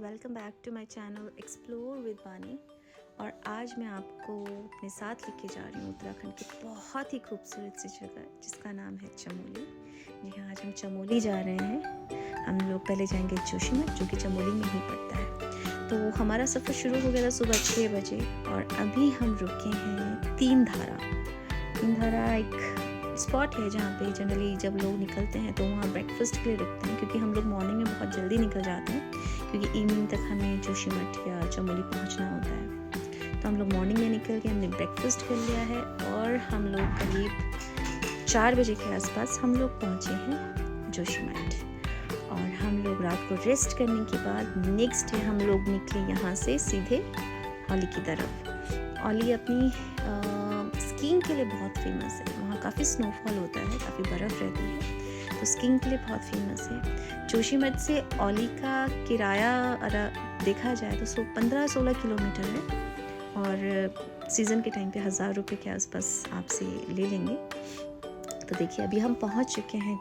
Welcome back to my channel explore with Vani. और आज मैं आपको अपने साथ लेके जा रही हूँ उत्तराखंड की बहुत ही खूबसूरत सी जगह जिसका नाम है चमोली। जी हाँ, आज हम चमोली जा रहे हैं। हम लोग पहले जाएंगे जोशीमठ जो कि चमोली में ही पड़ता है। तो हमारा सफ़र शुरू हो गया था सुबह 6 बजे और अभी हम रुके हैं तीन धारा एक स्पॉट है जहाँ पे जनरली जब लोग निकलते हैं तो वहाँ ब्रेकफास्ट के लिए रुकते हैं, क्योंकि हम लोग मॉर्निंग में बहुत जल्दी निकल जाते हैं क्योंकि इवनिंग तक हमें जोशीमठ या चमोली पहुँचना होता है। तो हम लोग मॉर्निंग में निकल के हमने ब्रेकफास्ट कर लिया है और हम लोग करीब 4 बजे के आसपास हम लोग पहुँचे हैं जोशीमठ। और हम लोग रात को रेस्ट करने के बाद नेक्स्ट डे हम लोग निकले यहाँ से सीधे औली की तरफ। औली अपनी स्कीइंग के लिए बहुत फेमस है। वहाँ काफ़ी स्नोफॉल होता है, काफ़ी बर्फ़ रहती है, तो स्कीइंग के लिए बहुत फेमस है। जोशीमठ से औली का किराया देखा जाए तो 15-16 किलोमीटर है और सीज़न के टाइम पे 1000 रुपये के आसपास आपसे ले लेंगे। तो देखिए अभी हम पहुँच चुके हैं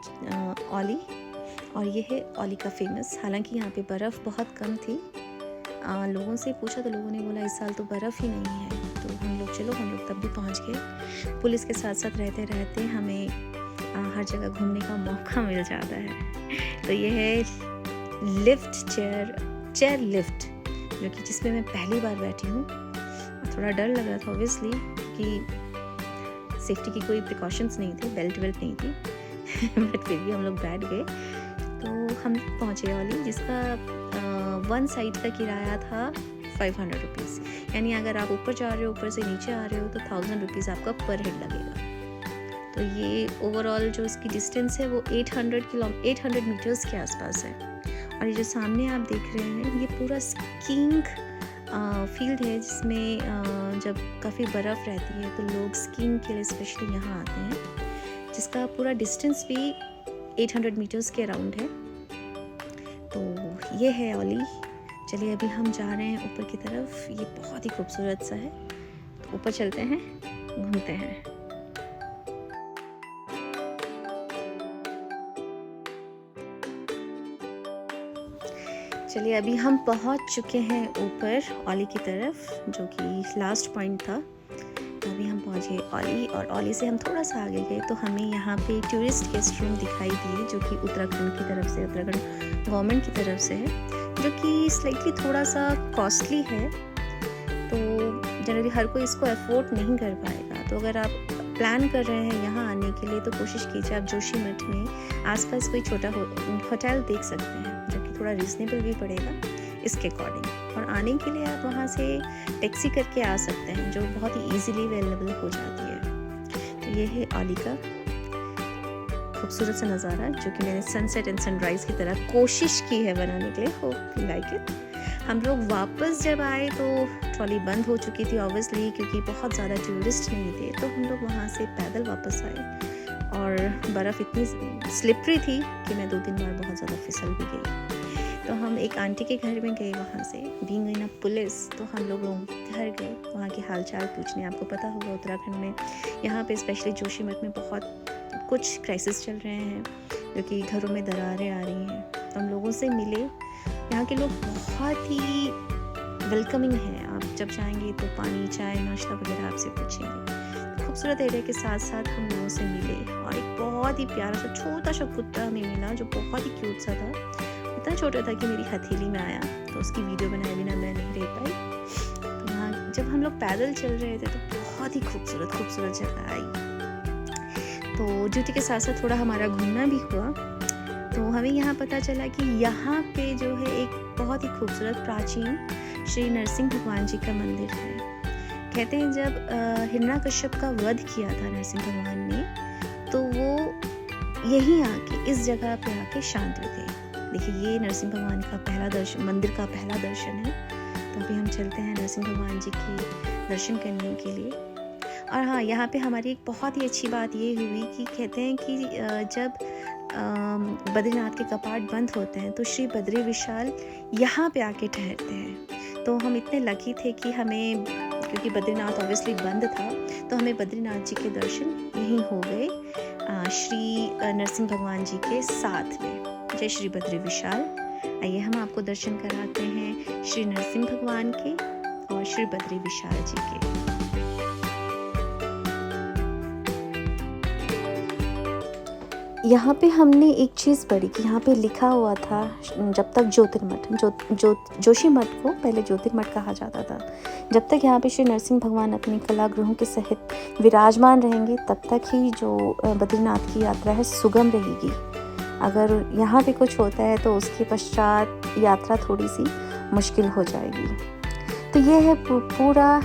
औली और ये है औली का फेमस। हालांकि यहाँ पे बर्फ़ बहुत कम थी। लोगों से पूछा तो लोगों ने बोला इस साल तो बर्फ़ ही नहीं है। तो हम लोग तब भी पहुँच गए। पुलिस के साथ साथ रहते रहते हमें हर जगह घूमने का मौका मिल जाता है। तो ये है लिफ्ट चेयर लिफ्ट, जो कि जिसमें मैं पहली बार बैठी हूँ। थोड़ा डर लग रहा था ऑब्वियसली कि सेफ्टी की कोई प्रिकॉशंस नहीं थे, बेल्ट नहीं थी बट फिर भी हम लोग बैठ गए। तो हम पहुँचे औली, जिसका वन साइड का किराया था 500 रुपीज़। यानी अगर आप ऊपर जा रहे हो, ऊपर से नीचे आ रहे हो तो 1000 रुपीज़ आपका पर हेड लगेगा। तो ये ओवरऑल जो इसकी डिस्टेंस है वो 800 मीटर्स के आसपास है। और ये जो सामने आप देख रहे हैं ये पूरा स्कीइंग फील्ड है, जिसमें जब काफ़ी बर्फ़ रहती है तो लोग स्कीइंग के लिए स्पेशली यहाँ आते हैं, जिसका पूरा डिस्टेंस भी 800 मीटर्स के अराउंड है। तो ये है औली। चलिए अभी हम जा रहे हैं ऊपर की तरफ। ये बहुत ही खूबसूरत सा है, तो ऊपर चलते हैं, घूमते हैं। चलिए अभी हम पहुंच चुके हैं ऊपर औली की तरफ, जो कि लास्ट पॉइंट था। तो अभी हम पहुंचे औली और औली से हम थोड़ा सा आगे गए तो हमें यहाँ पे टूरिस्ट गेस्ट रूम दिखाई दिए, जो कि उत्तराखंड की तरफ से, उत्तराखंड गवर्नमेंट की तरफ से है, जो कि स्लाइटली थोड़ा सा कॉस्टली है। तो जनरली हर कोई इसको अफोर्ड नहीं कर पाएगा। तो अगर आप प्लान कर रहे हैं यहाँ आने के लिए तो कोशिश कीजिए आप जोशीमठ में आसपास कोई छोटा होटल देख सकते हैं, जो कि थोड़ा रीजनेबल भी पड़ेगा इसके अकॉर्डिंग। और आने के लिए आप वहाँ से टैक्सी करके आ सकते हैं, जो बहुत ही ईजिली अवेलेबल हो जाती है। तो ये है औली का खूबसूरत सा नज़ारा, जो कि मैंने सनसेट एंड सनराइज़ की तरह कोशिश की है बनाने के लिए। Hope you like it. हम लोग वापस जब आए तो ट्रॉली बंद हो चुकी थी ऑब्वियसली, क्योंकि बहुत ज़्यादा टूरिस्ट नहीं थे। तो हम लोग वहाँ से पैदल वापस आए और बर्फ़ इतनी स्लिपरी थी कि मैं 2-3 बार बहुत ज़्यादा फिसल भी गई। तो हम एक आंटी के घर में गए, वहाँ से बीइंग इन पुलिस, तो हम लोग घर गए वहाँ के हालचाल पूछने। आपको पता होगा उत्तराखंड में यहाँ पे स्पेशली जोशीमठ में बहुत कुछ क्राइसिस चल रहे हैं, जो कि घरों में दरारें आ रही हैं। तो हम लोगों से मिले। यहाँ के लोग बहुत ही वेलकमिंग हैं। आप जब जाएंगे तो पानी, चाय, नाश्ता वगैरह आपसे पूछेंगे। खूबसूरत एरिया के साथ साथ हम लोगों से मिले और एक बहुत ही प्यारा सा छोटा सा कुत्ता हमें मिला, जो बहुत ही क्यूट सा था। इतना छोटा था कि मेरी हथेली में आया, तो उसकी वीडियो बनाए बिना मैं नहीं रह पाई। तो वहाँ जब हम लोग पैदल चल रहे थे तो बहुत ही खूबसूरत जगह आई। तो ड्यूटी के साथ साथ थोड़ा हमारा घूमना भी हुआ। तो हमें यहाँ पता चला कि यहाँ पे जो है एक बहुत ही खूबसूरत प्राचीन श्री नरसिंह भगवान जी का मंदिर है। कहते हैं जब हिरण्याकश्यप का वध किया था नरसिंह भगवान ने, तो वो यहीं आके इस जगह पे आके शांत हुए थे। देखिए ये नरसिंह भगवान का पहला दर्शन, मंदिर का पहला दर्शन है। तो अभी हम चलते हैं नरसिंह भगवान जी के दर्शन करने के लिए। और हाँ, यहाँ पे हमारी एक बहुत ही अच्छी बात ये हुई कि कहते हैं कि जब बद्रीनाथ के कपाट बंद होते हैं तो श्री बद्री विशाल यहाँ पे आके ठहरते हैं। तो हम इतने लकी थे कि हमें, क्योंकि बद्रीनाथ ऑब्वियसली बंद था, तो हमें बद्रीनाथ जी के दर्शन यहीं हो गए श्री नरसिंह भगवान जी के साथ में। जय श्री बद्री विशाल। आइए हम आपको दर्शन कराते हैं श्री नरसिंह भगवान के और श्री बद्री विशाल जी के। यहाँ पे हमने एक चीज़ पढ़ी कि यहाँ पे लिखा हुआ था जब तक ज्योतिर्मठ जोशीमठ को पहले ज्योतिर्मठ कहा जाता था, जब तक यहाँ पे श्री नरसिंह भगवान अपने कलागृहों के सहित विराजमान रहेंगे तब तक ही जो बद्रीनाथ की यात्रा है सुगम रहेगी। अगर यहाँ पे कुछ होता है तो उसके पश्चात यात्रा थोड़ी सी मुश्किल हो जाएगी। तो ये है पूरा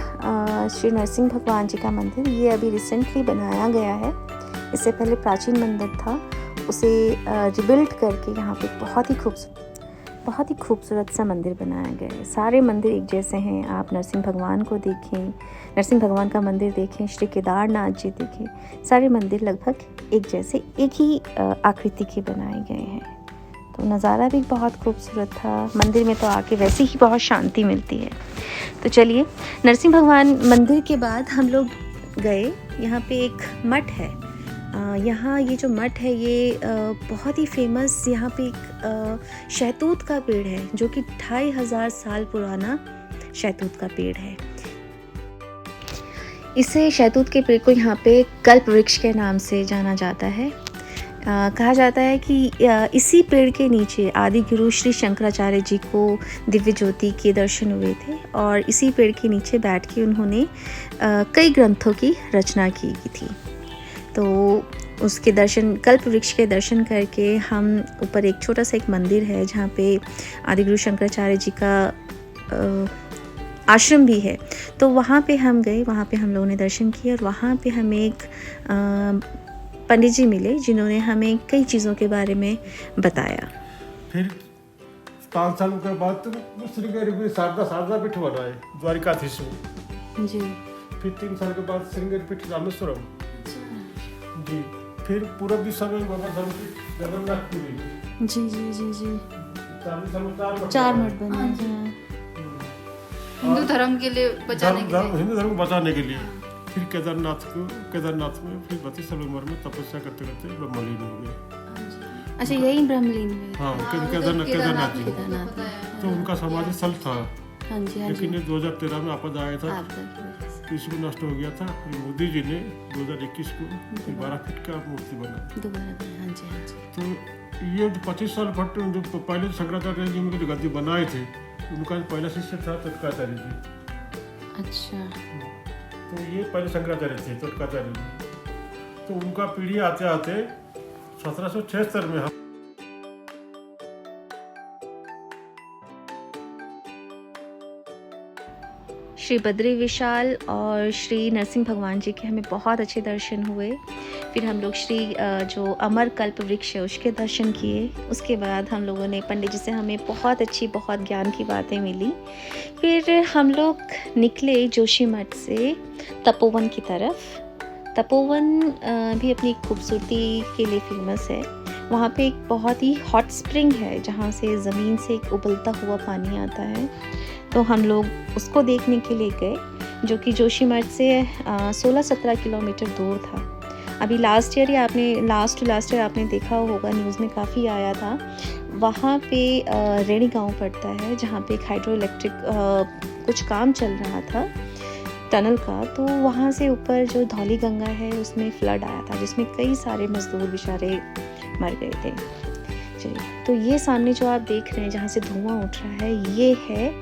श्री नरसिंह भगवान जी का मंदिर। ये अभी रिसेंटली बनाया गया है, इससे पहले प्राचीन मंदिर था, उसे रिबिल्ड करके यहाँ पे बहुत ही खूबसूरत सा मंदिर बनाया गया है। सारे मंदिर एक जैसे हैं। आप नरसिंह भगवान को देखें, नरसिंह भगवान का मंदिर देखें, श्री केदारनाथ जी देखें, सारे मंदिर लगभग एक जैसे एक ही आकृति के बनाए गए हैं। तो नज़ारा भी बहुत खूबसूरत था। मंदिर में तो आके वैसे ही बहुत शांति मिलती है। तो चलिए, नरसिंह भगवान मंदिर के बाद हम लोग गए, यहाँ पे एक मठ है। यहाँ ये जो मठ है ये बहुत ही फेमस, यहाँ पे एक शहतूत का पेड़ है जो कि 2500 साल पुराना शहतूत का पेड़ है। इसे शहतूत के पेड़ को यहाँ पे कल्प वृक्ष के नाम से जाना जाता है। कहा जाता है कि इसी पेड़ के नीचे आदि गुरु श्री शंकराचार्य जी को दिव्य ज्योति के दर्शन हुए थे और इसी पेड़ के नीचे बैठ के उन्होंने कई ग्रंथों की रचना की थी। तो उसके दर्शन, कल्प वृक्ष के दर्शन करके हम ऊपर एक छोटा सा एक मंदिर है जहाँ पे आदि गुरु शंकराचार्य जी का आश्रम भी है, तो वहाँ पे हम गए, वहाँ पे हम लोगों ने दर्शन किए और वहाँ पे हमें एक पंडित जी मिले जिन्होंने हमें कई चीज़ों के बारे में बताया। फिर 5 साल के बाद तो श्रृंगेरी में शारदा पीठ बनाए द्वारिकाधीश में जी। फिर 3 साल के बाद श्रृंगेरी पीठ रामेश्वरम जी। फिर पूरा विश्व में जगन्नाथपुरी जी 4 मठ बने हिंदू धर्म के लिए हिंदू धर्म बचाने के लिए। फिर केदारनाथ में फिर 32 साल उम्र में तपस्या करते करते ब्रह्मलीन हो गए। अच्छा, यही ब्रह्मलीन में? हाँ, केदारनाथ जी। तो उनका समाधि स्थल था, लेकिन 2013 में आपदा आया था, कृषि को नष्ट हो गया था। फिर मोदी जी ने 2021 को 12 फीट का मूर्ति बना। तो ये 25 साल भट्ट जो पहले शंकराचार्य जी उनकी गद्दी बनाए थे, उनका पहला शिष्य था तोटकाचार्य जी। अच्छा, तो ये पहले शंकराचार्य थे तोटकाचार्य जी। तो उनका पीढ़ी आते आते 1776 में श्री बद्री विशाल और श्री नरसिंह भगवान जी के हमें बहुत अच्छे दर्शन हुए। फिर हम लोग श्री जो अमर कल्प वृक्ष है उसके दर्शन किए। उसके बाद हम लोगों ने पंडित जी से हमें बहुत ज्ञान की बातें मिली। फिर हम लोग निकले जोशीमठ से तपोवन की तरफ। तपोवन भी अपनी खूबसूरती के लिए फेमस है। वहाँ पे एक बहुत ही हॉट स्प्रिंग है जहाँ से ज़मीन से एक उबलता हुआ पानी आता है। तो हम लोग उसको देखने के लिए गए, जो कि जोशीमठ से 16-17 किलोमीटर दूर था। अभी लास्ट ईयर आपने देखा होगा, न्यूज़ में काफ़ी आया था। वहाँ पे रेणी गांव पड़ता है जहाँ पे एक हाइड्रो इलेक्ट्रिक कुछ काम चल रहा था टनल का। तो वहाँ से ऊपर जो धौली गंगा है उसमें फ्लड आया था, जिसमें कई सारे मजदूर बेचारे मर गए थे। चलिए, तो ये सामने जो आप देख रहे हैं जहाँ से धुआं उठ रहा है, ये है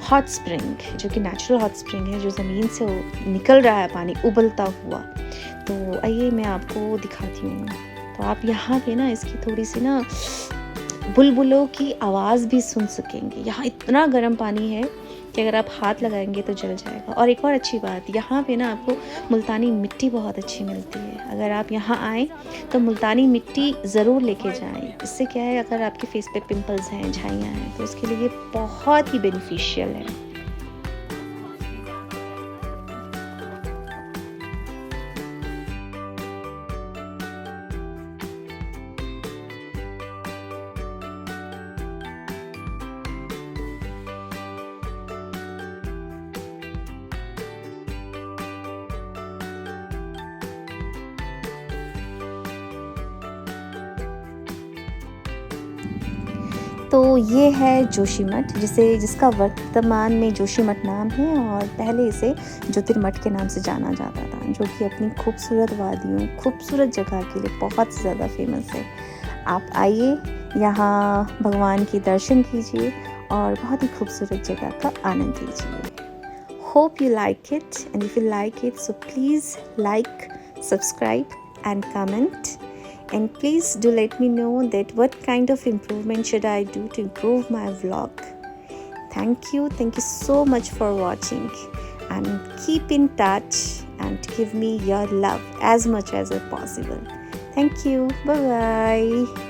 हॉट स्प्रिंग, जो कि नेचुरल हॉट स्प्रिंग है, जो ज़मीन से निकल रहा है पानी उबलता हुआ। तो आइए मैं आपको दिखाती हूँ। तो आप यहाँ पे ना इसकी थोड़ी सी ना बुलबुलों की आवाज़ भी सुन सकेंगे। यहाँ इतना गर्म पानी है कि अगर आप हाथ लगाएंगे तो जल जाएगा। और एक और अच्छी बात, यहाँ पे ना आपको मुल्तानी मिट्टी बहुत अच्छी मिलती है। अगर आप यहाँ आएँ तो मुल्तानी मिट्टी ज़रूर लेके जाएं। इससे क्या है, अगर आपके फेस पे पिंपल्स हैं, झाइयाँ हैं, तो उसके लिए बहुत ही बेनिफिशियल है। तो ये है जोशीमठ, जिसका वर्तमान में जोशीमठ नाम है और पहले इसे ज्योतिर्मठ के नाम से जाना जाता था, जो कि अपनी खूबसूरत वादियों, खूबसूरत जगह के लिए बहुत ज़्यादा फेमस है। आप आइए, यहाँ भगवान के दर्शन कीजिए और बहुत ही खूबसूरत जगह का आनंद लीजिए। Hope you like it, and if you like it so please like, subscribe and comment, and please do let me know that what kind of improvement should I do to improve my vlog. Thank you so much for watching, and keep in touch and give me your love as much as possible. Thank you, bye bye.